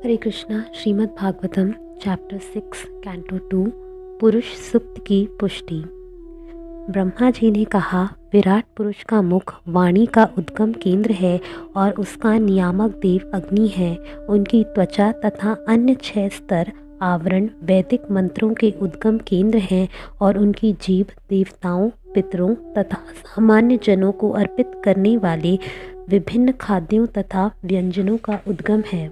हरे Krishna. Shrimad Bhagavatam chapter 6 canto 2 पुरुष सुक्त की पुष्टि। ब्रह्मा जी ने कहा, विराट पुरुष का मुख वाणी का उद्गम केंद्र है और उसका नियामक देव अग्नि है। उनकी त्वचा तथा अन्य 6 स्तर आवरण वैदिक मंत्रों के उद्गम केंद्र हैं और उनकी जीभ देवताओं, पितरों तथा सामान्य जनों को अर्पित करने वाले विभिन्न खाद्यों तथा व्यंजनों का उद्गम है।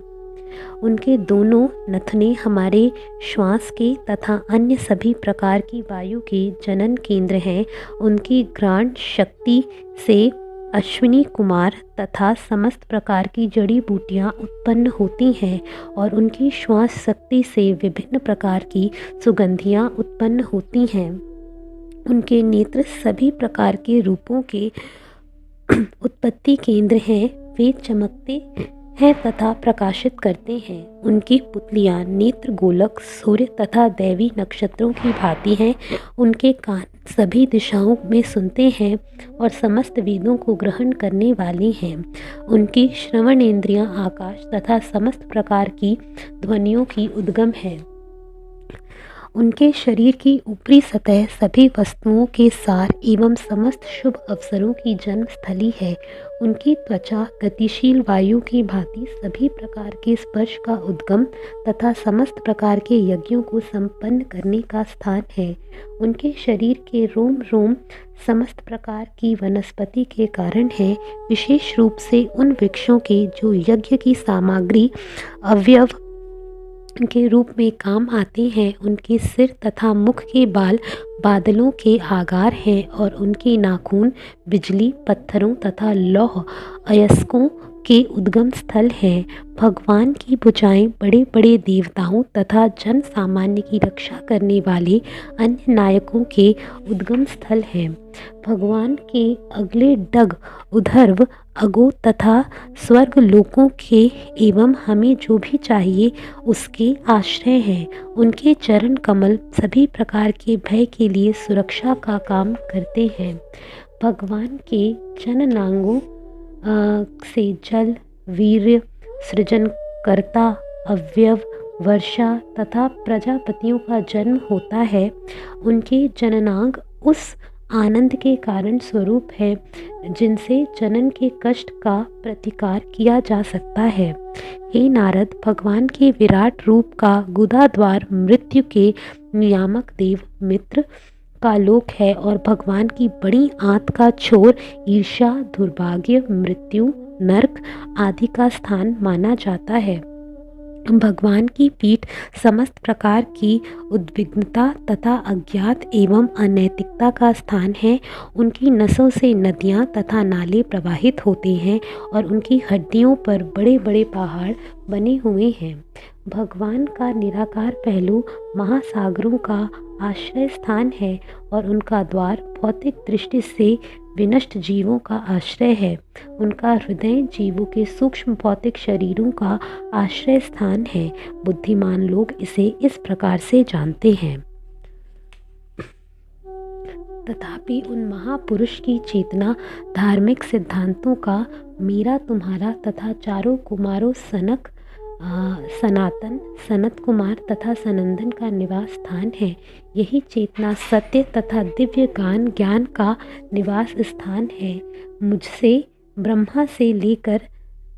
उनके दोनों नथने हमारे श्वास के तथा अन्य सभी प्रकार की वायु के जनन केंद्र हैं। उनकी घ्राण शक्ति से अश्विनी कुमार तथा समस्त प्रकार की जड़ी बूटियाँ उत्पन्न होती हैं और उनकी श्वास शक्ति से विभिन्न प्रकार की सुगंधियाँ उत्पन्न होती हैं। उनके नेत्र सभी प्रकार के रूपों के उत्पत्ति केंद्र हैं। वे चमकते हैं तथा प्रकाशित करते हैं। उनकी पुतलियाँ नेत्र गोलक सूर्य तथा दैवी नक्षत्रों की भांति हैं। उनके कान सभी दिशाओं में सुनते हैं और समस्त वेदों को ग्रहण करने वाली हैं। उनकी श्रवणेंद्रियाँ आकाश तथा समस्त प्रकार की ध्वनियों की उद्गम है। उनके शरीर की ऊपरी सतह सभी वस्तुओं के सार एवं समस्त शुभ अवसरों की जन्म स्थली है। उनकी त्वचा गतिशील वायु की भांति सभी प्रकार के स्पर्श का उद्गम तथा समस्त प्रकार के यज्ञों को संपन्न करने का स्थान है। उनके शरीर के रोम रोम समस्त प्रकार की वनस्पति के कारण है, विशेष रूप से उन वृक्षों के जो यज्ञ की सामग्री अवयव के रूप में काम आते हैं। उनके सिर तथा मुख के बाल बादलों के आकार हैं और उनके नाखून बिजली पत्थरों तथा लौह अयस्कों के उद्गम स्थल हैं। भगवान की भुजाएं बड़े बड़े देवताओं तथा जन सामान्य की रक्षा करने वाले अन्य नायकों के उद्गम स्थल हैं। भगवान के अगले डग उधर्व अगो तथा स्वर्ग लोकों के एवं हमें जो भी चाहिए उसके आश्रय हैं। उनके चरण कमल सभी प्रकार के भय के लिए सुरक्षा का काम करते हैं। भगवान के जननांगों से जल वीर्य सृजन कर्ता अवयव वर्षा तथा प्रजापतियों का जन्म होता है। उनके जननांग उस आनंद के कारण स्वरूप है जिनसे जनन के कष्ट का प्रतिकार किया जा सकता है। हे नारद, भगवान के विराट रूप का गुदा द्वार मृत्यु के नियामक देव मित्र का लोक है और भगवान की बड़ी आंत का छोर ईर्ष्या दुर्भाग्य मृत्यु नरक आदि का स्थान माना जाता है। भगवान की पीठ समस्त प्रकार की उद्विग्नता तथा अज्ञात एवं अनैतिकता का स्थान है। उनकी नसों से नदियाँ तथा नाले प्रवाहित होते हैं और उनकी हड्डियों पर बड़े बड़े पहाड़ बने हुए हैं। भगवान का निराकार पहलू महासागरों का आश्रय स्थान है और उनका द्वार भौतिक दृष्टि से विनष्ट जीवों का आश्रय है। उनका हृदय जीवों के सूक्ष्म भौतिक शरीरों का आश्रय स्थान है। बुद्धिमान लोग इसे इस प्रकार से जानते हैं। तथापि उन महापुरुष की चेतना धार्मिक सिद्धांतों का मेरा तुम्हारा तथा चारों कुमारों सनातन सनत कुमार तथा सनंदन का निवास स्थान है। यही चेतना सत्य तथा दिव्य ज्ञान का निवास स्थान है। मुझसे ब्रह्मा से लेकर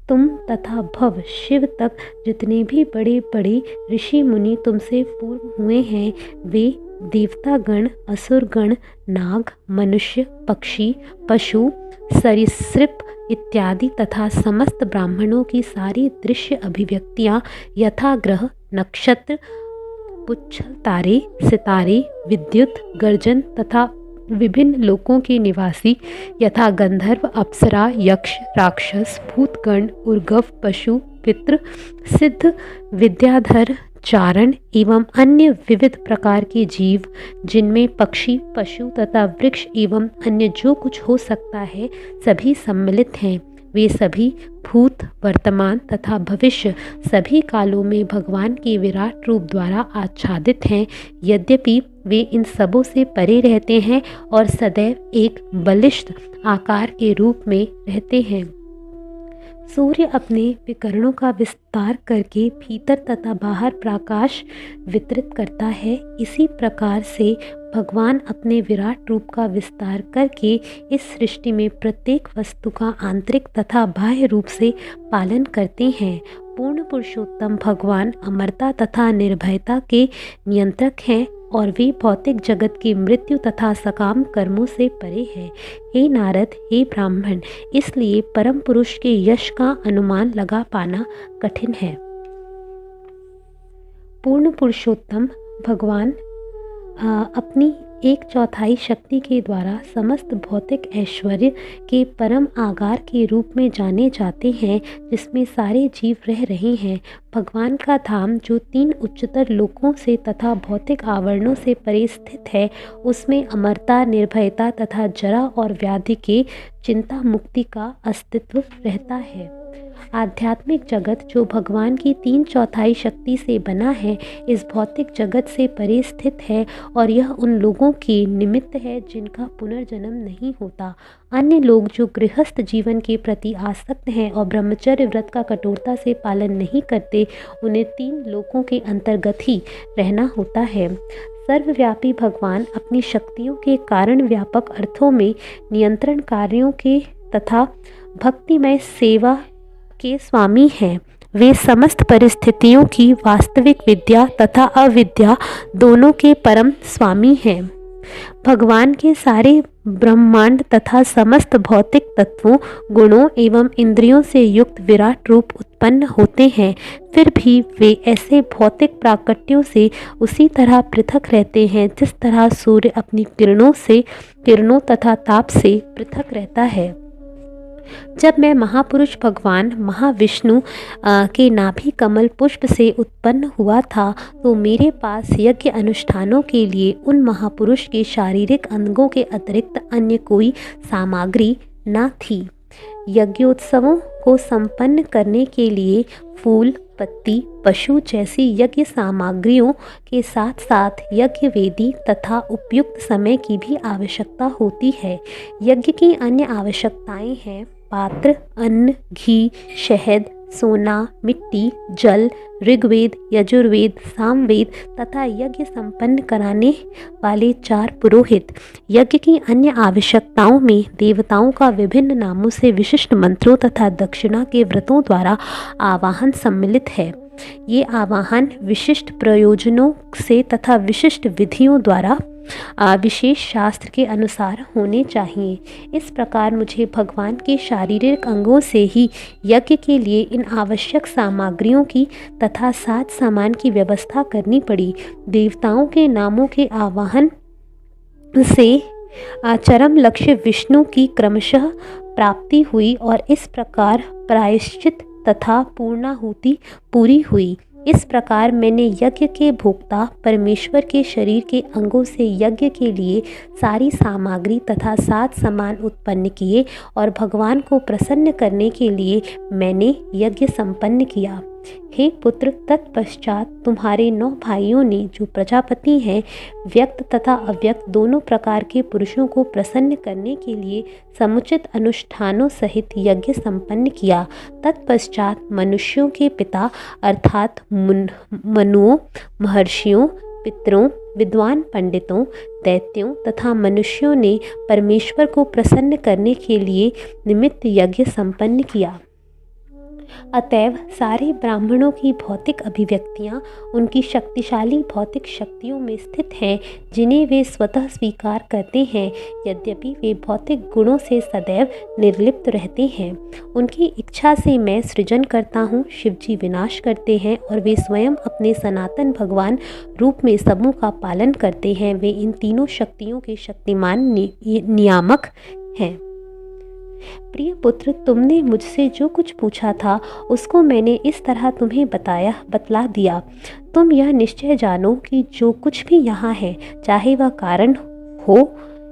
तुम तथा भव शिव तक जितने भी बड़े बड़े ऋषि मुनि तुमसे पूर्व हुए हैं, वे देवतागण असुरगण नाग मनुष्य पक्षी पशु सरीसृप इत्यादि तथा समस्त ब्राह्मणों की सारी दृश्य अभिव्यक्तियाँ यथा ग्रह नक्षत्र पुच्छल तारे सितारे विद्युत गर्जन तथा विभिन्न लोकों के निवासी यथा गंधर्व अप्सरा यक्ष राक्षस भूतगण उर्गव पशु पितृ सिद्ध विद्याधर चारण एवं अन्य विविध प्रकार के जीव, जिनमें पक्षी पशु तथा वृक्ष एवं अन्य जो कुछ हो सकता है, सभी सम्मिलित हैं। वे सभी भूत वर्तमान तथा भविष्य सभी कालों में भगवान के विराट रूप द्वारा आच्छादित हैं। यद्यपि वे इन सबों से परे रहते हैं और सदैव एक बलिष्ठ आकार के रूप में रहते हैं। सूर्य अपने विकिरणों का विस्तार करके भीतर तथा बाहर प्रकाश वितरित करता है, इसी प्रकार से भगवान अपने विराट रूप का विस्तार करके इस सृष्टि में प्रत्येक वस्तु का आंतरिक तथा बाह्य रूप से पालन करते हैं। पूर्ण पुरुषोत्तम भगवान अमरता तथा निर्भयता के नियंत्रक हैं और वे भौतिक जगत की मृत्यु तथा सकाम कर्मों से परे हैं। हे नारद, हे ब्राह्मण, इसलिए परम पुरुष के यश का अनुमान लगा पाना कठिन है। पूर्ण पुरुषोत्तम भगवान अपनी 1/4 शक्ति के द्वारा समस्त भौतिक ऐश्वर्य के परम आगार के रूप में जाने जाते हैं, जिसमें सारे जीव रह रहे हैं। भगवान का धाम जो 3 उच्चतर लोकों से तथा भौतिक आवरणों से परे स्थित है, उसमें अमरता, निर्भयता तथा जरा और व्याधि के चिंता मुक्ति का अस्तित्व रहता है। आध्यात्मिक जगत जो भगवान की 3/4 शक्ति से बना है, इस भौतिक जगत से परे स्थित है और यह उन लोगों के निमित्त है जिनका पुनर्जन्म नहीं होता। अन्य लोग जो गृहस्थ जीवन के प्रति आसक्त हैं और ब्रह्मचर्य व्रत का कठोरता से पालन नहीं करते, उन्हें 3 लोकों के अंतर्गत ही रहना होता है। सर्वव्यापी भगवान अपनी शक्तियों के कारण व्यापक अर्थों में नियंत्रण कार्यों के तथा भक्तिमय सेवा के स्वामी हैं। वे समस्त परिस्थितियों की वास्तविक विद्या तथा अविद्या दोनों के परम स्वामी हैं। भगवान के सारे ब्रह्मांड तथा समस्त भौतिक तत्वों, गुणों एवं इंद्रियों से युक्त विराट रूप उत्पन्न होते हैं, फिर भी वे ऐसे भौतिक प्राकट्यों से उसी तरह पृथक रहते हैं जिस तरह सूर्य अपनी किरणों तथा ताप से पृथक रहता है। जब मैं महापुरुष भगवान महाविष्णु के नाभि कमल पुष्प से उत्पन्न हुआ था, तो मेरे पास यज्ञ अनुष्ठानों के लिए उन महापुरुष के शारीरिक अंगों के अतिरिक्त अन्य कोई सामग्री न थी। यज्ञोत्सवों को संपन्न करने के लिए फूल, पत्ती, पशु जैसी यज्ञ सामग्रियों के साथ साथ यज्ञ वेदी तथा उपयुक्त समय की भी आवश्यकता होती है। यज्ञ की अन्य आवश्यकताएं हैं पात्र, अन्न, घी, शहद, सोना, मिट्टी, जल, ऋग्वेद, यजुर्वेद, सामवेद तथा यज्ञ संपन्न कराने वाले 4 पुरोहित। यज्ञ की अन्य आवश्यकताओं में देवताओं का विभिन्न नामों से विशिष्ट मंत्रों तथा दक्षिणा के व्रतों द्वारा आवाहन सम्मिलित है। ये आवाहन विशिष्ट प्रयोजनों से तथा विशिष्ट विधियों द्वारा विशेष शास्त्र के अनुसार होने चाहिए। इस प्रकार मुझे भगवान के शारीरिक अंगों से ही यज्ञ के लिए इन आवश्यक सामग्रियों की तथा साज सामान की व्यवस्था करनी पड़ी। देवताओं के नामों के आवाहन से चरम लक्ष्य विष्णु की क्रमशः प्राप्ति हुई और इस प्रकार प्रायश्चित तथा पूर्णाहुति पूरी हुई। इस प्रकार मैंने यज्ञ के भोक्ता परमेश्वर के शरीर के अंगों से यज्ञ के लिए सारी सामग्री तथा साज सामान उत्पन्न किए और भगवान को प्रसन्न करने के लिए मैंने यज्ञ संपन्न किया। हे पुत्र, तत्पश्चात तुम्हारे 9 भाइयों ने, जो प्रजापति हैं, व्यक्त तथा अव्यक्त दोनों प्रकार के पुरुषों को प्रसन्न करने के लिए समुचित अनुष्ठानों सहित यज्ञ संपन्न किया। तत्पश्चात मनुष्यों के पिता अर्थात मनुओं, महर्षियों, पितरों, विद्वान पंडितों, दैत्यों तथा मनुष्यों ने परमेश्वर को प्रसन्न करने के लिए निमित्त यज्ञ संपन्न किया। अतएव सारे ब्राह्मणों की भौतिक अभिव्यक्तियाँ उनकी शक्तिशाली भौतिक शक्तियों में स्थित हैं, जिन्हें वे स्वतः स्वीकार करते हैं, यद्यपि वे भौतिक गुणों से सदैव निर्लिप्त रहते हैं। उनकी इच्छा से मैं सृजन करता हूँ, शिवजी विनाश करते हैं और वे स्वयं अपने सनातन भगवान रूप में सबों का पालन करते हैं। वे इन तीनों शक्तियों के शक्तिमान नियामक हैं। प्रिय पुत्र, तुमने मुझसे जो कुछ पूछा था उसको मैंने इस तरह तुम्हें बतला दिया। तुम यह निश्चय जानो कि जो कुछ भी यहाँ है, चाहे वह कारण हो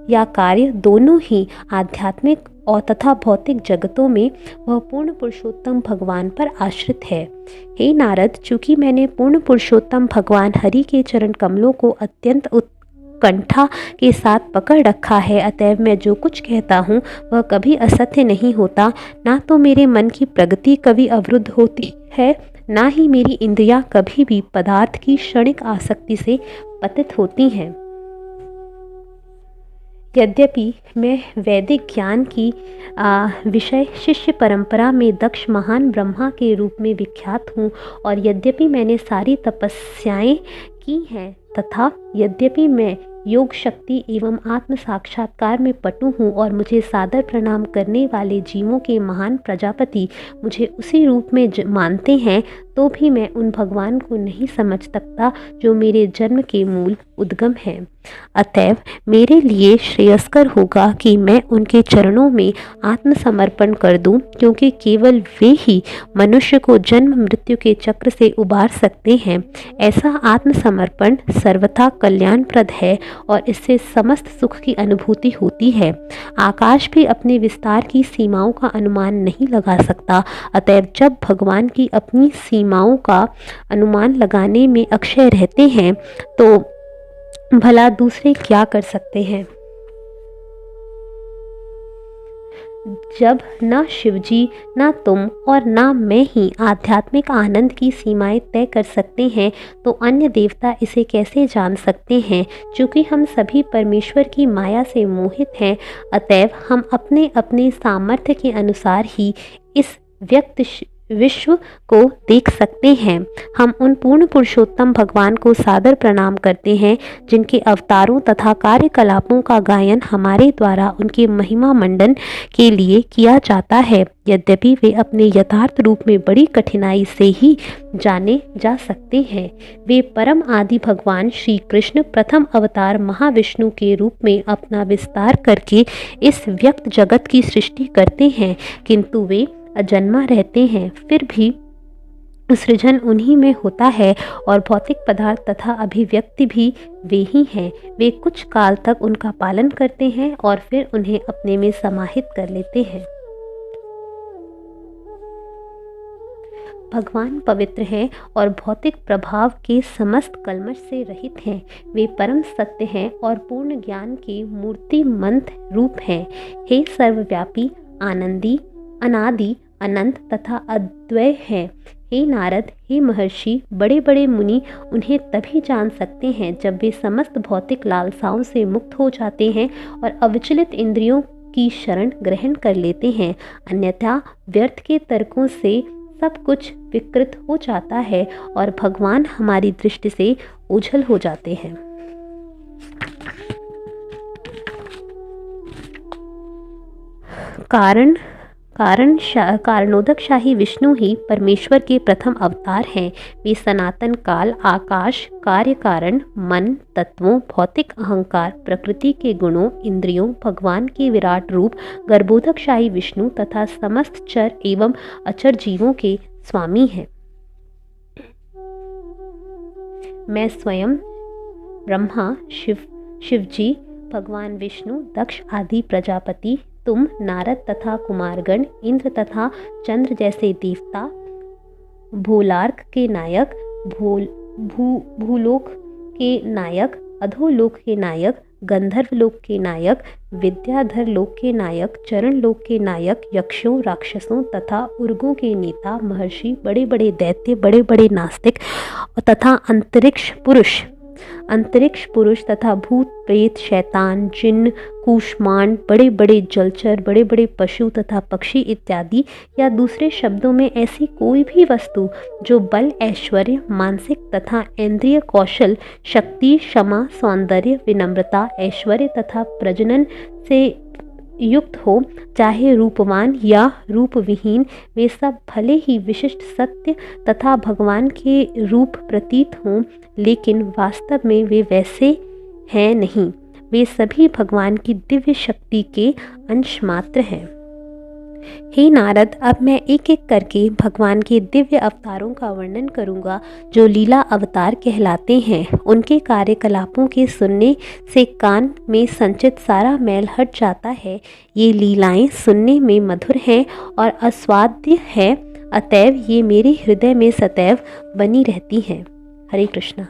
या कार्य, दोनों ही आध्यात्मिक और तथा भौतिक जगतों में वह पूर्ण पुरुषोत्तम भगवान पर आश्रित है। हे नारद, चूँकि मैंने पूर्ण पुरुषोत्तम भगवान हरि के चरण कमलों को अत्यंत कंठा के साथ पकड़ रखा है, अतएव मैं जो कुछ कहता हूँ वह कभी असत्य नहीं होता। ना तो मेरे मन की प्रगति कभी अवरुद्ध होती है, ना ही मेरी इंद्रियां कभी भी पदार्थ की क्षणिक आसक्ति से पतित होती हैं। यद्यपि मैं वैदिक ज्ञान की विषय शिष्य परंपरा में दक्ष महान ब्रह्मा के रूप में विख्यात हूँ, और यद्यपि मैंने सारी तपस्याएं की हैं, तथा यद्यपि मैं योग शक्ति एवं आत्म साक्षात्कार में पटु हूँ, और मुझे सादर प्रणाम करने वाले जीवों के महान प्रजापति मुझे उसी रूप में मानते हैं, तो भी मैं उन भगवान को नहीं समझ सकता जो मेरे जन्म के मूल उद्गम हैं। अतएव मेरे लिए श्रेयस्कर होगा कि मैं उनके चरणों में आत्मसमर्पण कर दूं, क्योंकि केवल वे ही मनुष्य को जन्म मृत्यु के चक्र से उबार सकते हैं। ऐसा आत्मसमर्पण सर्वथा कल्याणप्रद है और इससे समस्त सुख की अनुभूति होती है। आकाश भी अपने विस्तार की सीमाओं का अनुमान नहीं लगा सकता, अतएव जब भगवान की अपनी सीमाओं का अनुमान लगाने में अक्षय रहते हैं, तो भला दूसरे क्या कर सकते हैं। जब न शिवजी, न तुम और न मैं ही आध्यात्मिक आनंद की सीमाएं तय कर सकते हैं, तो अन्य देवता इसे कैसे जान सकते हैं। चूँकि हम सभी परमेश्वर की माया से मोहित हैं, अतएव हम अपने अपने सामर्थ्य के अनुसार ही इस व्यक्त विश्व को देख सकते हैं। हम उन पूर्ण पुरुषोत्तम भगवान को सादर प्रणाम करते हैं, जिनके अवतारों तथा कार्यकलापों का गायन हमारे द्वारा उनके महिमा मंडन के लिए किया जाता है। यद्यपि वे अपने यथार्थ रूप में बड़ी कठिनाई से ही जाने जा सकते हैं। वे परम आदि भगवान श्री कृष्ण प्रथम अवतार महाविष्णु के रूप में अपना विस्तार करके इस व्यक्त जगत की सृष्टि करते हैं, किंतु वे अजन्मा रहते हैं। फिर भी सृजन उन्हीं में होता है और भौतिक पदार्थ तथा अभिव्यक्ति भी वे ही हैं। वे कुछ काल तक उनका पालन करते हैं और फिर उन्हें अपने में समाहित कर लेते हैं। भगवान पवित्र हैं और भौतिक प्रभाव के समस्त कल्मश से रहित हैं। वे परम सत्य हैं और पूर्ण ज्ञान के मूर्तिमंत रूप हैं। हे सर्वव्यापी, आनंदी, अनादि, अनंत तथा अद्वय है। हे नारद, हे महर्षि, बड़े बड़े मुनि उन्हें तभी जान सकते हैं जब वे समस्त भौतिक लालसाओं से मुक्त हो जाते हैं और अविचलित इंद्रियों की शरण ग्रहण कर लेते हैं। अन्यथा व्यर्थ के तर्कों से सब कुछ विकृत हो जाता है और भगवान हमारी दृष्टि से ओझल हो जाते हैं। कारणोदक शाही विष्णु ही परमेश्वर के प्रथम अवतार हैं। वे सनातन काल, आकाश, कार्य कारण, मन, तत्वों, भौतिक अहंकार, प्रकृति के गुणों, इंद्रियों, भगवान के विराट रूप, गर्भोदक शाही विष्णु तथा समस्त चर एवं अचर जीवों के स्वामी हैं। मैं स्वयं ब्रह्मा, शिवजी, भगवान विष्णु, दक्ष आदि प्रजापति, तुम, नारद तथा कुमारगण, इंद्र तथा चंद्र जैसे देवता, भूलार्क के नायक, भूलोक के नायक, अधोलोक के नायक, गंधर्व लोक के नायक, विद्याधर लोक के नायक, चरण लोक के नायक, यक्षों, राक्षसों तथा उर्गों के नेता, महर्षि, बड़े बड़े दैत्य, बड़े बड़े नास्तिक तथा अंतरिक्ष पुरुष तथा भूत प्रेत, शैतान, जिन्न, कूष्मांड, बड़े बड़े जलचर, बड़े बड़े पशु तथा पक्षी इत्यादि, या दूसरे शब्दों में ऐसी कोई भी वस्तु जो बल, ऐश्वर्य, मानसिक तथा इंद्रिय कौशल, शक्ति, क्षमा, सौंदर्य, विनम्रता, ऐश्वर्य तथा प्रजनन से युक्त हो, चाहे रूपवान या रूपविहीन, वे सब भले ही विशिष्ट सत्य तथा भगवान के रूप प्रतीत हों, लेकिन वास्तव में वे वैसे हैं नहीं। वे सभी भगवान की दिव्य शक्ति के अंश मात्र हैं। हे नारद, अब मैं एक एक करके भगवान के दिव्य अवतारों का वर्णन करूंगा जो लीला अवतार कहलाते हैं। उनके कार्यकलापों के सुनने से कान में संचित सारा मैल हट जाता है। ये लीलाएं सुनने में मधुर हैं और आस्वाद्य हैं, अतएव ये मेरे हृदय में सदैव बनी रहती हैं। हरे कृष्णा।